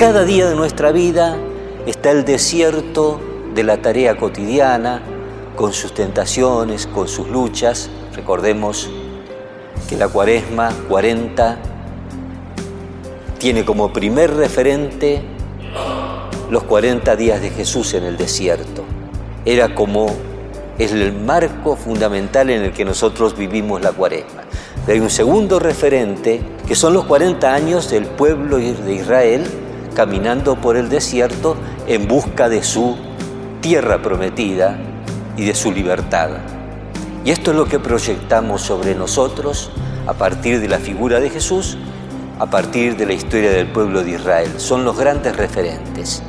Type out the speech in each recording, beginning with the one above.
cada día de nuestra vida está el desierto de la tarea cotidiana, con sus tentaciones, con sus luchas. Recordemos que la Cuaresma 40 tiene como primer referente los 40 días de Jesús en el desierto. Era como el marco fundamental en el que nosotros vivimos la Cuaresma. Pero hay un segundo referente, que son los 40 años del pueblo de Israel caminando por el desierto en busca de su tierra prometida y de su libertad. Y esto es lo que proyectamos sobre nosotros a partir de la figura de Jesús, a partir de la historia del pueblo de Israel. Son los grandes referentes.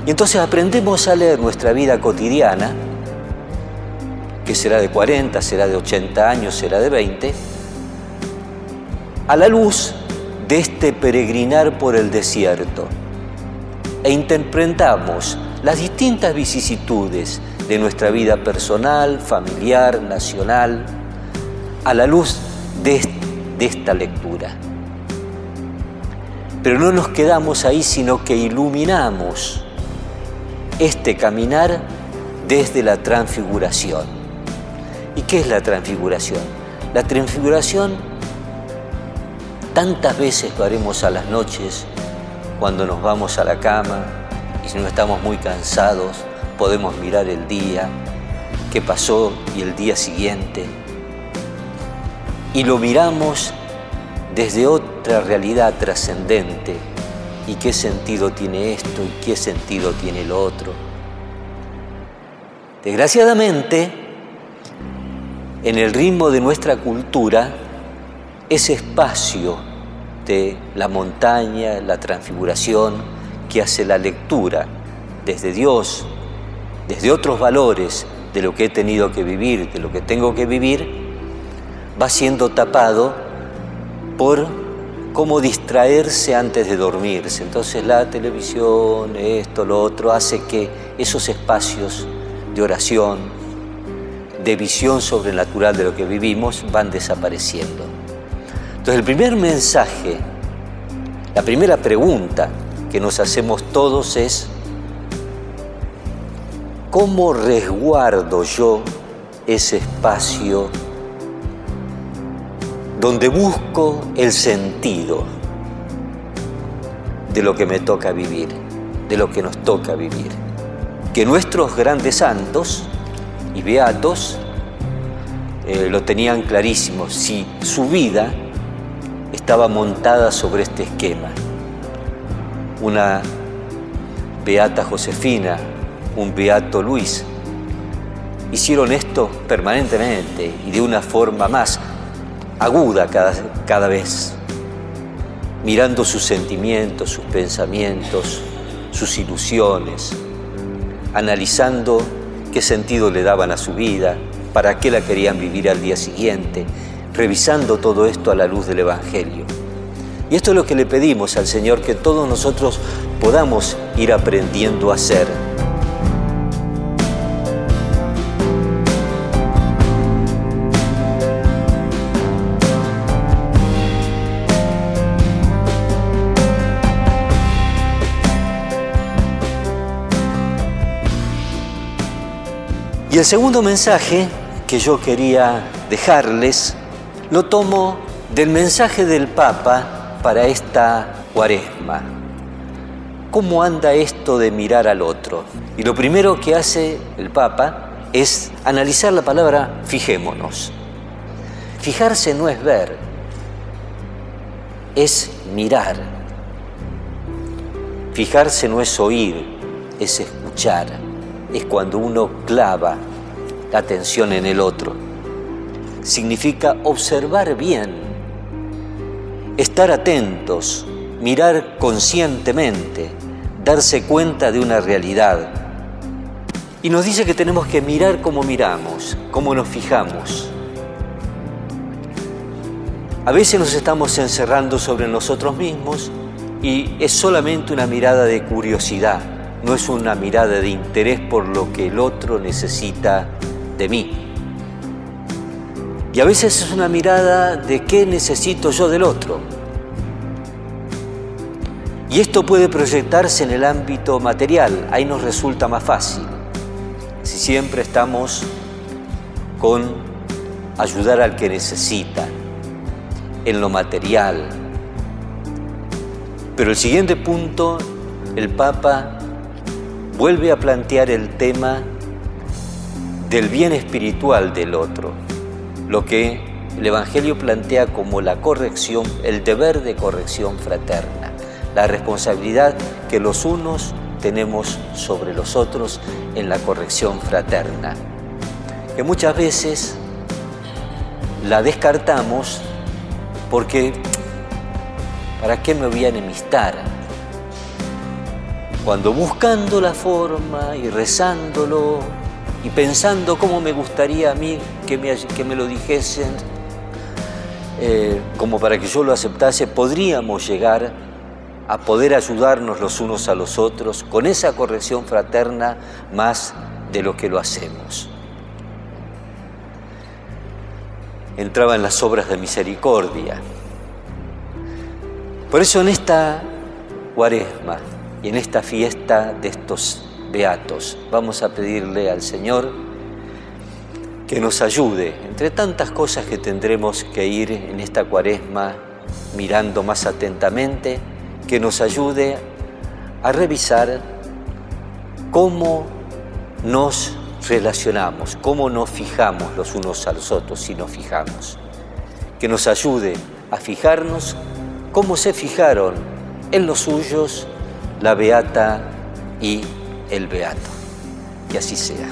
Y entonces aprendemos a leer nuestra vida cotidiana, que será de 40, será de 80 años, será de 20, a la luz de este peregrinar por el desierto, e interpretamos las distintas vicisitudes de nuestra vida personal, familiar, nacional, a la luz de esta lectura. Pero no nos quedamos ahí, sino que iluminamos este caminar desde la transfiguración. ¿Y qué es la transfiguración? La transfiguración, tantas veces lo haremos a las noches, cuando nos vamos a la cama y si no estamos muy cansados, podemos mirar el día, qué pasó y el día siguiente. Y lo miramos desde otra realidad trascendente. ¿Y qué sentido tiene esto? ¿Y qué sentido tiene lo otro? Desgraciadamente, en el ritmo de nuestra cultura, ese espacio de la montaña, la transfiguración, que hace la lectura desde Dios, desde otros valores de lo que he tenido que vivir, de lo que tengo que vivir, va siendo tapado por cómo distraerse antes de dormirse. Entonces la televisión, esto, lo otro, hace que esos espacios de oración, de visión sobrenatural de lo que vivimos, van desapareciendo. Entonces el primer mensaje, la primera pregunta que nos hacemos todos es: ¿cómo resguardo yo ese espacio donde busco el sentido de lo que me toca vivir, de lo que nos toca vivir? Que nuestros grandes santos y beatos lo tenían clarísimo. Si su vida estaba montada sobre este esquema, una beata Josefina, un beato Luis, hicieron esto permanentemente y de una forma más aguda cada vez, mirando sus sentimientos, sus pensamientos, sus ilusiones, analizando qué sentido le daban a su vida, para qué la querían vivir al día siguiente, revisando todo esto a la luz del Evangelio. Y esto es lo que le pedimos al Señor, que todos nosotros podamos ir aprendiendo a hacer. Y el segundo mensaje que yo quería dejarles, lo tomo del mensaje del Papa para esta Cuaresma. ¿Cómo anda esto de mirar al otro? Y lo primero que hace el Papa es analizar la palabra fijémonos. Fijarse no es ver, es mirar. Fijarse no es oír, es escuchar. Es cuando uno clava la atención en el otro. Significa observar bien, estar atentos, mirar conscientemente, darse cuenta de una realidad. Y nos dice que tenemos que mirar como miramos, cómo nos fijamos. A veces nos estamos encerrando sobre nosotros mismos y es solamente una mirada de curiosidad. No es una mirada de interés por lo que el otro necesita de mí. Y a veces es una mirada de qué necesito yo del otro. Y esto puede proyectarse en el ámbito material, ahí nos resulta más fácil. Si siempre estamos con ayudar al que necesita, en lo material. Pero el siguiente punto, el Papa vuelve a plantear el tema del bien espiritual del otro, lo que el Evangelio plantea como la corrección, el deber de corrección fraterna, la responsabilidad que los unos tenemos sobre los otros en la corrección fraterna, que muchas veces la descartamos porque ¿para qué me voy a enemistar? Cuando buscando la forma y rezándolo y pensando cómo me gustaría a mí que me lo dijesen, como para que yo lo aceptase, podríamos llegar a poder ayudarnos los unos a los otros con esa corrección fraterna más de lo que lo hacemos. Entraba en las obras de misericordia. Por eso en esta Cuaresma y en esta fiesta de estos beatos vamos a pedirle al Señor que nos ayude, entre tantas cosas que tendremos que ir en esta Cuaresma mirando más atentamente, que nos ayude a revisar cómo nos relacionamos, cómo nos fijamos los unos a los otros si nos fijamos. Que nos ayude a fijarnos cómo se fijaron en los suyos la beata y el beato. Que así sea.